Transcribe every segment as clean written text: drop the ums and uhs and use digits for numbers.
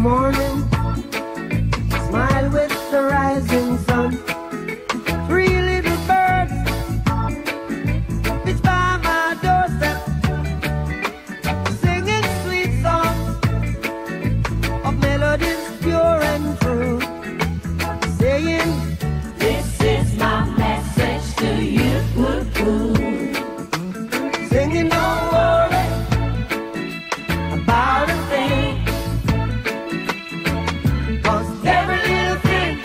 morning, smile with the rising sun. Three little birds pitch by my doorstep, singing sweet songs of melodies pure and true, saying, this is my message to you. singing, don't worry about a thing, 'cause every little thing's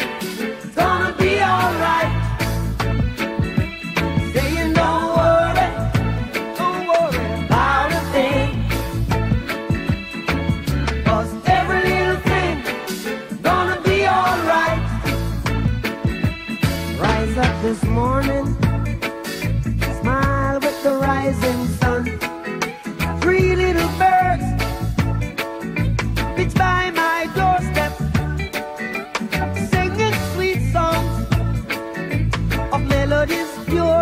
gonna be alright. Saying, don't worry about a thing, 'cause every little thing's gonna be alright. Rise up this morning, smile with the rising sun. Three little birds pitch by my doorstep, singing sweet songs of melodies pure